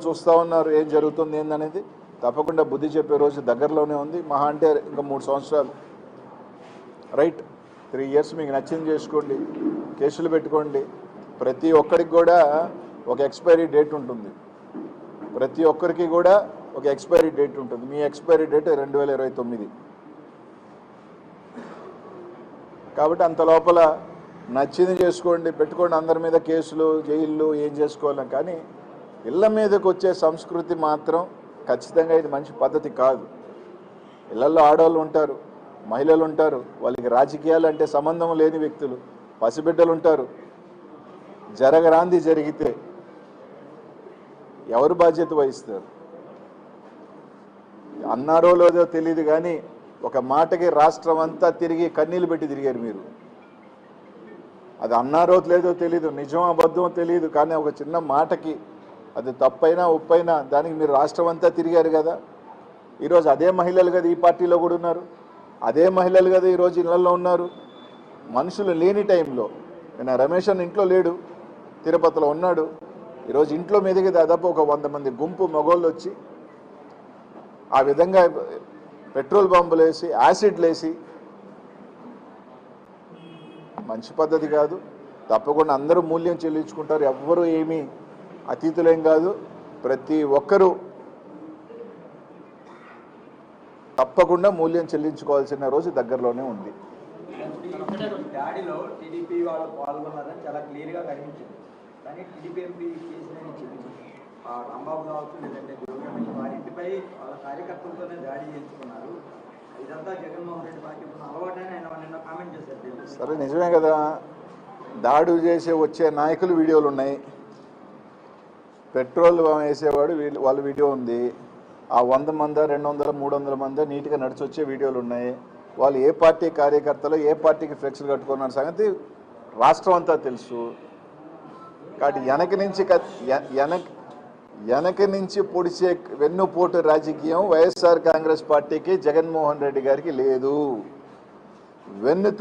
చూస్తూ ఉన్నారు ఏం జరుగుతుంది ఏందనేది. తప్పకుండా బుద్ధి చెప్పే రోజు దగ్గరలోనే ఉంది. మహా అంటే ఇంకా 3 సంవత్సరాలు, రైట్. 3 years మీకు నచ్చింది చేసుకోండి, కేసులు పెట్టుకోండి. ప్రతి ఒక్కరికి కూడా ఒక ఎక్స్పైరీ డేట్ ఉంటుంది. ప్రతి ఒక్కరికి కూడా ఒక ఎక్స్పైరీ డేట్ ఉంటుంది. మీ ఎక్స్పైరీ డేట్ 2029. కాబట్టి అంత లోపల నచ్చింది చేసుకోండి, పెట్టుకోండి. అందరి మీద కేసులు, జైళ్ళు ఏం చేసుకోవాలి. కానీ ఇళ్ల మీదకి వచ్చే సంస్కృతి మాత్రం ఖచ్చితంగా ఇది మంచి పద్ధతి కాదు. ఇళ్లలో ఆడవాళ్ళు ఉంటారు, మహిళలు ఉంటారు, వాళ్ళకి రాజకీయాలు అంటే సంబంధం లేని వ్యక్తులు, పసిబిడ్డలు ఉంటారు. జరగరాంది జరిగితే ఎవరు బాధ్యత వహిస్తారు? అన్నారో లేదో తెలియదు కానీ ఒక మాటకి రాష్ట్రం అంతా తిరిగి కన్నీళ్ళు పెట్టి తిరిగారు మీరు. అది అన్నారో లేదో తెలీదు, నిజం అబద్ధం తెలియదు, కానీ ఒక చిన్న మాటకి అది తప్పైనా ఒప్పైనా దానికి మీరు రాష్ట్రం అంతా తిరిగారు కదా. ఈరోజు అదే మహిళలు కదా ఈ పార్టీలో కూడా ఉన్నారు, అదే మహిళలు కదా ఈరోజు ఇళ్లలో ఉన్నారు. మనుషులు లేని టైంలో, నేను రమేష్ అన్న ఇంట్లో లేడు, తిరుపతిలో ఉన్నాడు. ఈరోజు ఇంట్లో మీదకి దాదాపు ఒక 100 మంది గుంపు మగోళ్ళు వచ్చి ఆ విధంగా పెట్రోల్ బాంబులు వేసి, యాసిడ్లు వేసి, మంచి పద్ధతి కాదు. తప్పకుండా అందరూ మూల్యం చెల్లించుకుంటారు. ఎవ్వరూ ఏమీ అతీతులేం కాదు. ప్రతి ఒక్కరూ తప్పకుండా మూల్యం చెల్లించుకోవాల్సిన రోజు దగ్గరలోనే ఉంది. దాడిలో టీడీపీ వాళ్ళు పాల్గొన్నారని చాలా క్లియర్గా కనిపించింది. కానీ టీడీపీ ఎంపీ కేసీఆర్ చెప్పింది రాంబాబు కావచ్చు, లేదంటే వారింటిపై వాళ్ళ కార్యకర్తలతోనే దాడి చేయించుకున్నారు. ఇదంతా జగన్మోహన్ రెడ్డి పార్టీ అలవాటని ఆయన నిన్న కామెంట్ చేశారు. సరే, నిజమే కదా. దాడి చేసే వచ్చే నాయకులు వీడియోలు ఉన్నాయి, పెట్రోల్ వేసేవాడు వాళ్ళ వీడియో ఉంది. ఆ 100 మంది, 200, 300 మంది నీట్గా నడిచి వచ్చే వీడియోలు ఉన్నాయి. వాళ్ళు ఏ పార్టీ కార్యకర్తలు, ఏ పార్టీకి ఫ్లెక్స్లు కట్టుకున్న సంగతి రాష్ట్రం అంతా తెలుసు. కాబట్టి వెనక నుంచి పొడిచే వెన్నుపోటు రాజకీయం వైఎస్ఆర్ కాంగ్రెస్ పార్టీకి, జగన్మోహన్ రెడ్డి గారికి లేదు. వెన్నుతో